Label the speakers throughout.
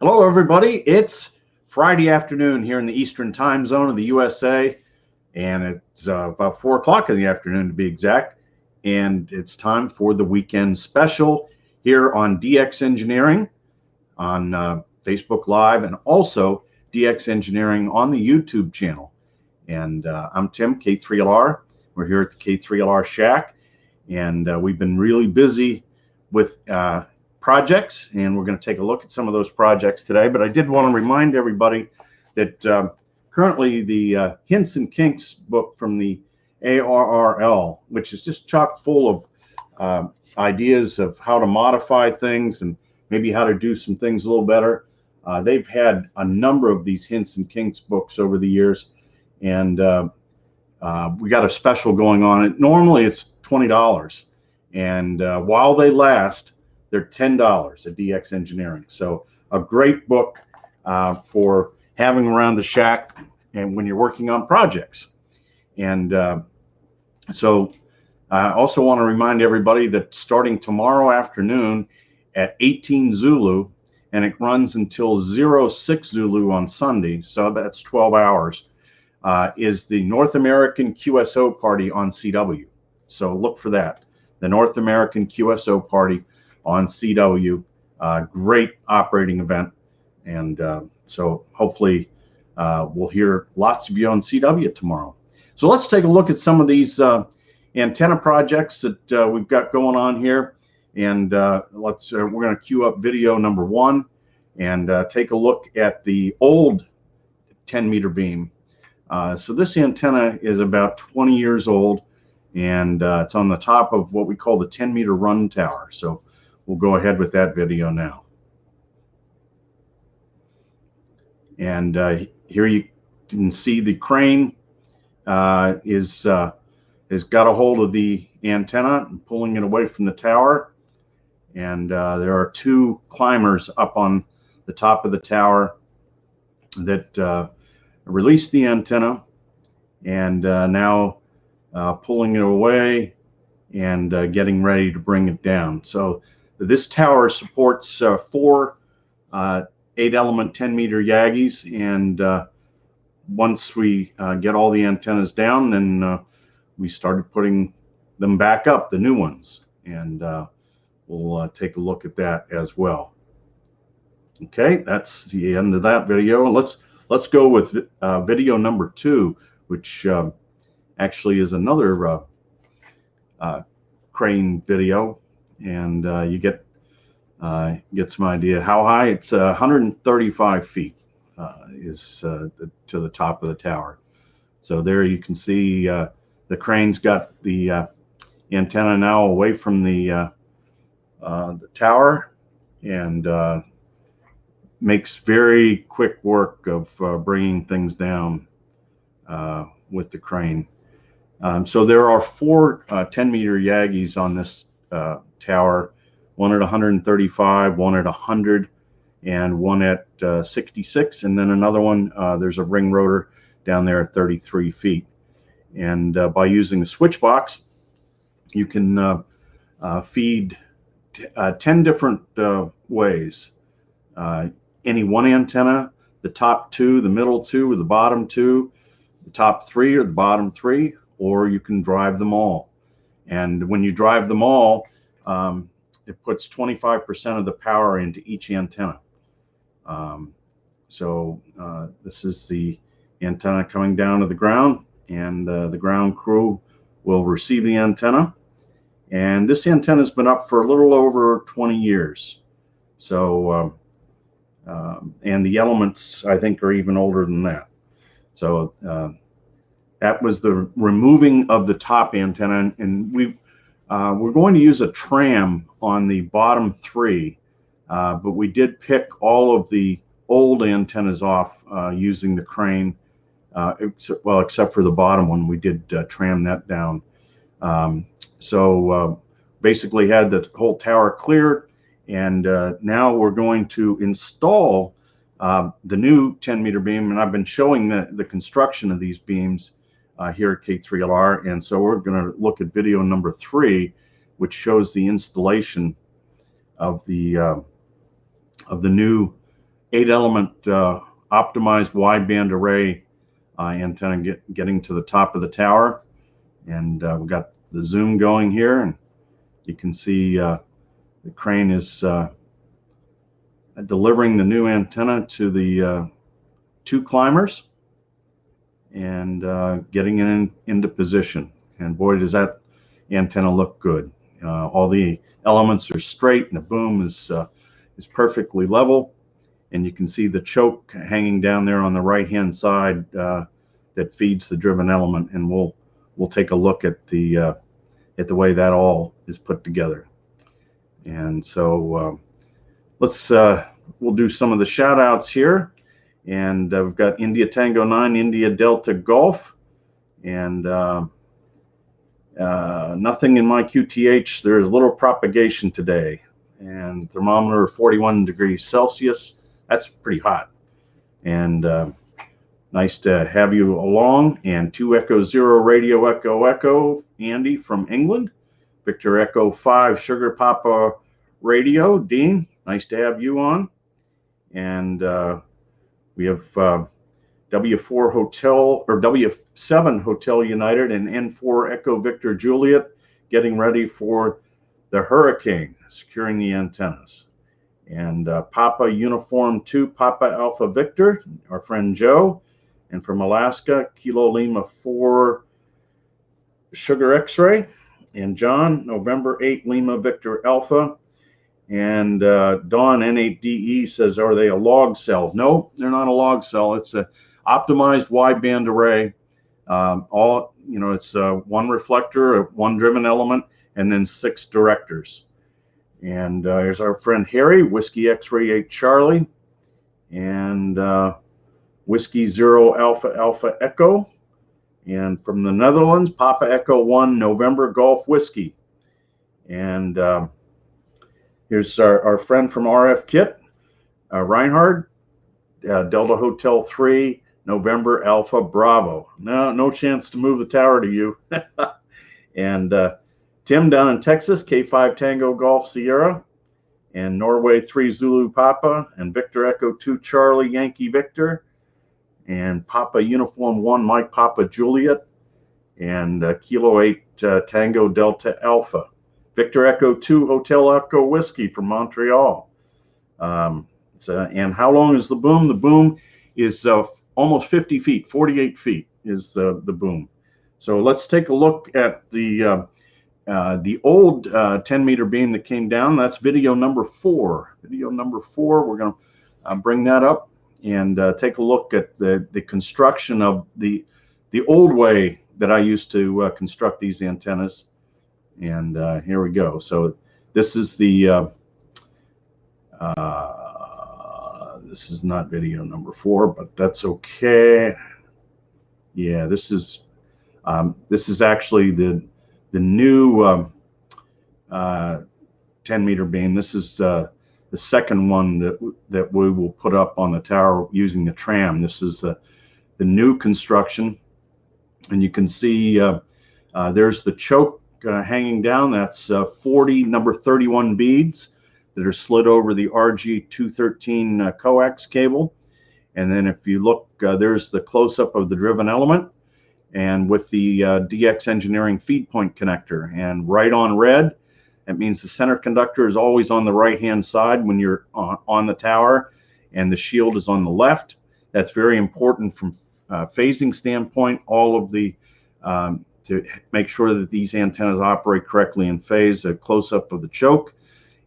Speaker 1: Hello, everybody. It's Friday afternoon here in the Eastern time zone of the USA, and it's about 4 o'clock in the afternoon to be exact. And it's time for the weekend special here on DX Engineering on Facebook Live and also DX Engineering on the YouTube channel. And I'm Tim, K3LR. We're here at the K3LR Shack, and we've been really busy with projects, and we're going to take a look at some of those projects today. But I did want to remind everybody that currently the Hints and Kinks book from the ARRL, which is just chock full of ideas of how to modify things and maybe how to do some things a little better. They've had a number of these Hints and Kinks books over the years, and we got a special going on. Normally it's $20, and while they last, they're $10 at DX Engineering. So a great book for having around the shack and when you're working on projects. And so I also want to remind everybody that starting tomorrow afternoon at 18 Zulu, and it runs until 06 Zulu on Sunday, so that's 12 hours, is the North American QSO party on CW. So look for that, the North American QSO party on CW. Great operating event, and so hopefully we'll hear lots of you on CW tomorrow. So let's take a look at some of these antenna projects that we've got going on here, and we're going to queue up video number 1 and take a look at the old 10-meter beam. So this antenna is about 20 years old, and it's on the top of what we call the 10-meter run tower. So we'll go ahead with that video now. And here you can see the crane has got a hold of the antenna and pulling it away from the tower. And there are 2 climbers up on the top of the tower that release the antenna, and now pulling it away and getting ready to bring it down. So this tower supports 4 8-element 10-meter Yagis, and once we get all the antennas down, then we started putting them back up, the new ones, and we'll take a look at that as well. Okay, that's the end of that video. Let's go with video number 2, which actually is another crane video, and you get some idea how high. It's 135 feet is to the top of the tower. So there you can see the crane's got the antenna now away from the tower, and makes very quick work of bringing things down with the crane. So there are 4 10-meter Yagis on this tower, one at 135, one at 100, and one at 66, and then another one, there's a ring rotor down there at 33 feet. And by using the switch box, you can feed 10 different ways. Any one antenna, the top 2, the middle 2, or the bottom 2, the top 3 or the bottom 3, or you can drive them all. And when you drive them all, it puts 25% of the power into each antenna. So this is the antenna coming down to the ground, and the ground crew will receive the antenna. And this antenna has been up for a little over 20 years. So and the elements, I think, are even older than that. So that was the removing of the top antenna, and we're going to use a tram on the bottom 3, but we did pick all of the old antennas off using the crane, except for the bottom one. We did tram that down. So basically had the whole tower cleared, and now we're going to install the new 10-meter beam, and I've been showing the construction of these beams here at K3LR, and so we're going to look at video number 3, which shows the installation of the new 8-element optimized wideband array antenna getting to the top of the tower. And we've got the zoom going here, and you can see the crane is delivering the new antenna to the 2 climbers and getting it into position. And boy, does that antenna look good. All the elements are straight, and the boom is perfectly level. And you can see the choke hanging down there on the right-hand side that feeds the driven element. And we'll take a look at the way that all is put together. And so we'll do some of the shout outs here. And we've got India Tango 9, India Delta Golf, and nothing in my QTH. There's little propagation today, and thermometer 41 degrees Celsius. That's pretty hot. And nice to have you along. And 2 Echo 0 Radio Echo Echo, Andy from England. Victor Echo 5 Sugar Papa Radio, Dean, nice to have you on. And we have W4 Hotel, or W7 Hotel United, and N4 Echo Victor Juliet getting ready for the hurricane, securing the antennas. And Papa Uniform 2 Papa Alpha Victor, our friend Joe. And from Alaska, Kilo Lima 4 Sugar X-Ray. And John, November 8 Lima Victor Alpha. And Dawn N8DE says, are they a log cell? No, they're not a log cell. It's a optimized wideband array. It's 1 reflector, 1 driven element, and then 6 directors. And here's our friend Harry, Whiskey X-Ray 8 Charlie, and Whiskey 0 Alpha Alpha Echo. And from the Netherlands, Papa Echo 1 November Golf Whiskey. And here's our friend from RF Kit, Reinhard, Delta Hotel 3 November Alpha Bravo. No chance to move the tower to you. And Tim down in Texas, K5 Tango Golf Sierra, and Norway 3 Zulu Papa, and Victor Echo 2 Charlie Yankee Victor, and Papa Uniform 1 Mike Papa Juliet, and Kilo 8 Tango Delta Alpha. Victor Echo 2 Hotel Echo Whiskey from Montreal. And how long is the boom? The boom is almost 50 feet, 48 feet is the boom. So let's take a look at the old 10-meter beam that came down. That's video number 4. Video number 4, we're going to bring that up and take a look at the construction of the old way that I used to construct these antennas. And here we go. So this is the this is not video number 4, but that's okay. Yeah, this is actually the new 10-meter beam. This is the second one that we will put up on the tower using the tram. This is the new construction, and you can see there's the choke hanging down. That's 40 number 31 beads that are slid over the RG213 coax cable. And then if you look, there's the close-up of the driven element, and with the DX Engineering feed point connector. And right on red, that means the center conductor is always on the right-hand side when you're on the tower, and the shield is on the left. That's very important from phasing standpoint. All of the to make sure that these antennas operate correctly in phase. A close-up of the choke,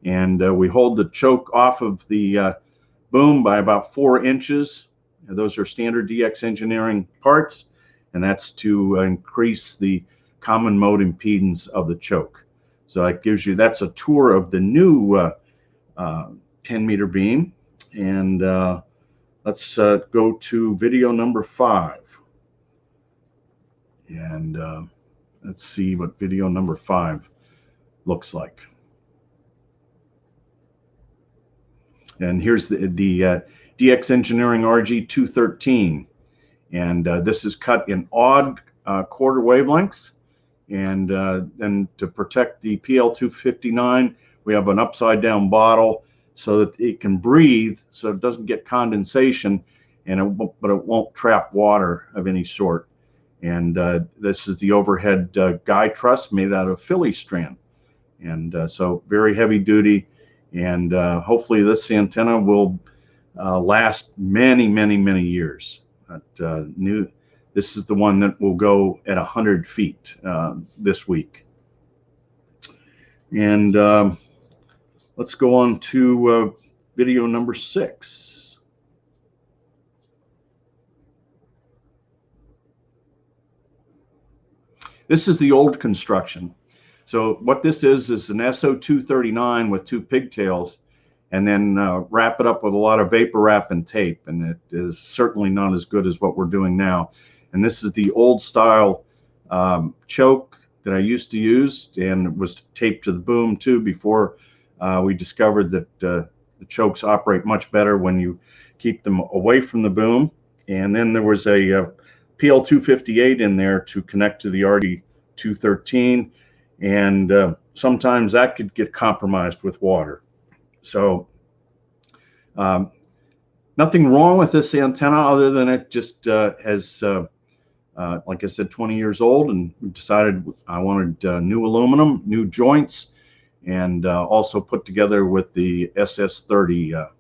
Speaker 1: and we hold the choke off of the boom by about 4 inches. Those are standard DX Engineering parts, and that's to increase the common mode impedance of the choke. So that gives you, that's a tour of the new 10-meter beam. And let's go to video number 5. And let's see what video number 5 looks like. And here's the DX Engineering RG213. And this is cut in odd quarter wavelengths. And then to protect the PL259, we have an upside down bottle so that it can breathe, so it doesn't get condensation, and but it won't trap water of any sort. And this is the overhead guy truss made out of Philly strand, and so very heavy duty. And hopefully this antenna will last many, many, many years. This is the one that will go at 100 feet this week. And let's go on to video number 6. This is the old construction. So what this is an SO239 with 2 pigtails, and then wrap it up with a lot of vapor wrap and tape. And it is certainly not as good as what we're doing now. And this is the old style choke that I used to use, and it was taped to the boom too before we discovered that the chokes operate much better when you keep them away from the boom. And then there was a PL258 in there to connect to the RD213, and sometimes that could get compromised with water. So nothing wrong with this antenna other than it just has, like I said, 20 years old, and we decided I wanted new aluminum, new joints, and also put together with the SS30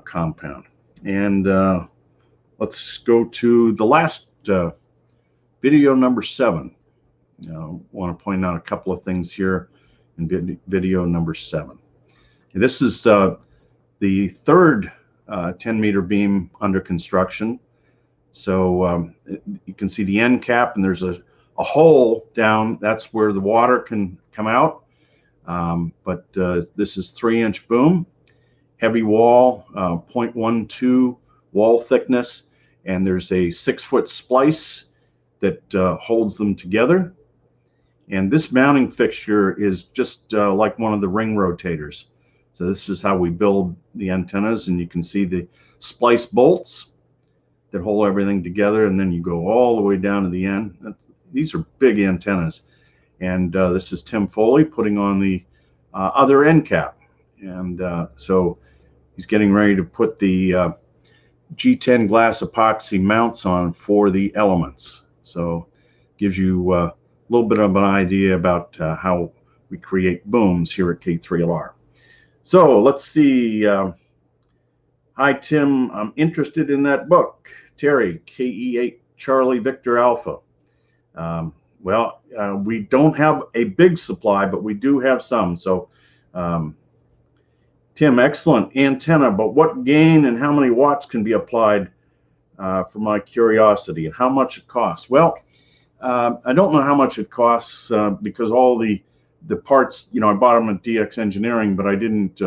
Speaker 1: compound. And let's go to the last video number 7. I want to point out a couple of things here in video number 7. This is the third 10-meter beam under construction. So you can see the end cap, and there's a hole down. That's where the water can come out. But this is 3-inch boom, heavy wall, 0.12 wall thickness, and there's a 6-foot splice that holds them together. And this mounting fixture is just like one of the ring rotators. So this is how we build the antennas, and you can see the splice bolts that hold everything together, and then you go all the way down to the end. These are big antennas. And this is Tim Foley putting on the other end cap. And so he's getting ready to put the G10 glass epoxy mounts on for the elements. So gives you a little bit of an idea about how we create booms here at K3LR. So let's see. Hi, Tim. I'm interested in that book. Terry, KE8 Charlie Victor Alpha. Well, we don't have a big supply, but we do have some. So, Tim, excellent antenna, but what gain and how many watts can be applied for my curiosity, and how much it costs? Well, I don't know how much it costs because all the parts, I bought them at DX Engineering, but I didn't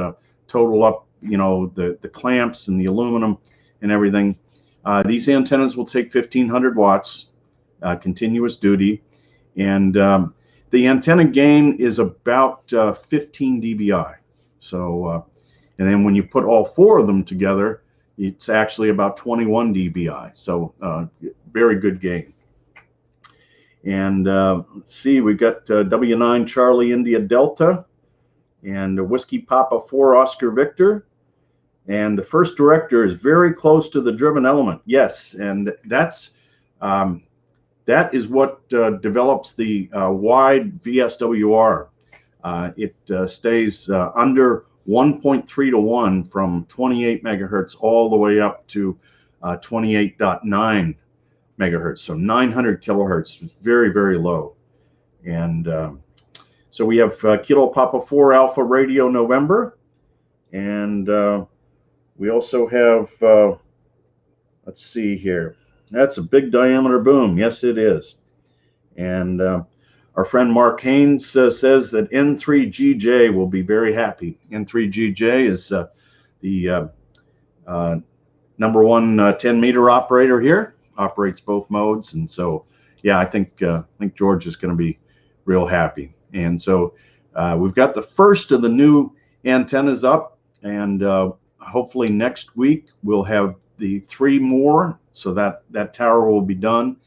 Speaker 1: total up, the clamps and the aluminum and everything. These antennas will take 1,500 watts, continuous duty, and the antenna gain is about 15 dBi. So, and then when you put all 4 of them together, it's actually about 21 dBi. So, very good gain. And let's see, we've got W9 Charlie India Delta and Whiskey Papa 4 Oscar Victor. And the first director is very close to the driven element. Yes, and that is what develops the wide VSWR. It stays under 1.3 to 1 from 28 megahertz all the way up to 28.9 megahertz. So 900 kilohertz is very, very low. And so we have Kilo Papa 4 Alpha Radio November. And we also have, let's see here. That's a big diameter boom. Yes, it is. And our friend Mark Haynes says that N3GJ will be very happy. N3GJ is the number 1 10-meter operator here. Operates both modes, and so yeah, I think George is going to be real happy. And so we've got the first of the new antennas up, and hopefully next week we'll have the 3 more, so that tower will be done.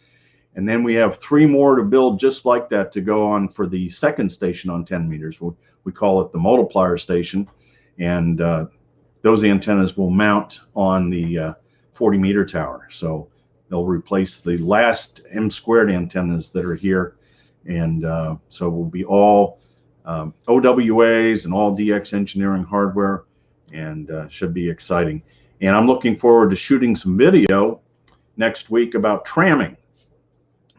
Speaker 1: And then we have 3 more to build just like that to go on for the second station on 10 meters. We call it the multiplier station. and those antennas will mount on the 40-meter tower. So they'll replace the last M² antennas that are here, and so it will be all OWAs and all DX Engineering hardware, and should be exciting. And I'm looking forward to shooting some video next week about tramming,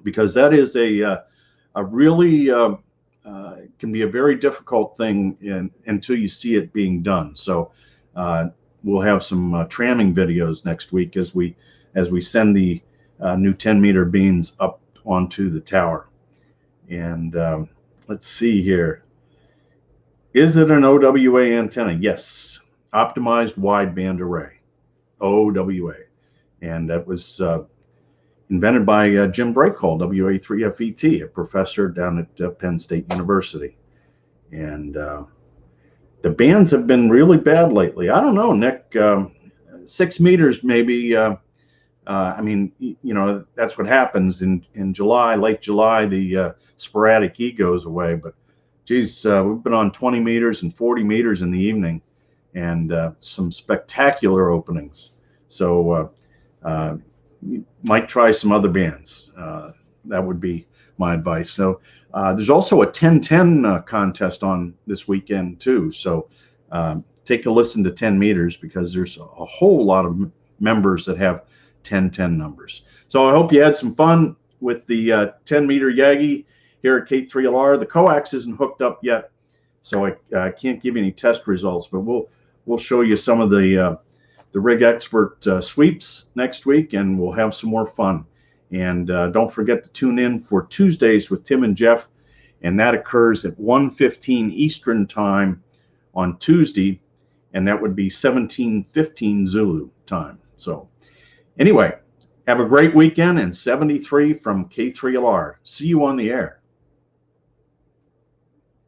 Speaker 1: because that is a really can be a very difficult thing until you see it being done. So we'll have some tramming videos next week as we send the new 10-meter beams up onto the tower. And let's see here. Is it an OWA antenna? Yes, optimized wideband array, OWA, and that was invented by Jim Breakhall, WA3FET, a professor down at Penn State University. And the bands have been really bad lately. I don't know, Nick. 6 meters maybe. I mean, you know, that's what happens in July, late July. The sporadic E goes away. But geez, we've been on 20 meters and 40 meters in the evening, and some spectacular openings. So you might try some other bands. That would be my advice. So there's also a 10-10 contest on this weekend too. So take a listen to 10 meters, because there's a whole lot of members that have 10-10 numbers. So I hope you had some fun with the 10-meter Yagi here at K3LR. The coax isn't hooked up yet, so I can't give you any test results, but we'll show you some of the Rig Expert sweeps next week, and we'll have some more fun. And don't forget to tune in for Tuesdays with Tim and Jeff, and that occurs at 1:15 Eastern time on Tuesday, and that would be 17:15 Zulu time. So anyway, have a great weekend, and 73 from K3LR. See you on the air.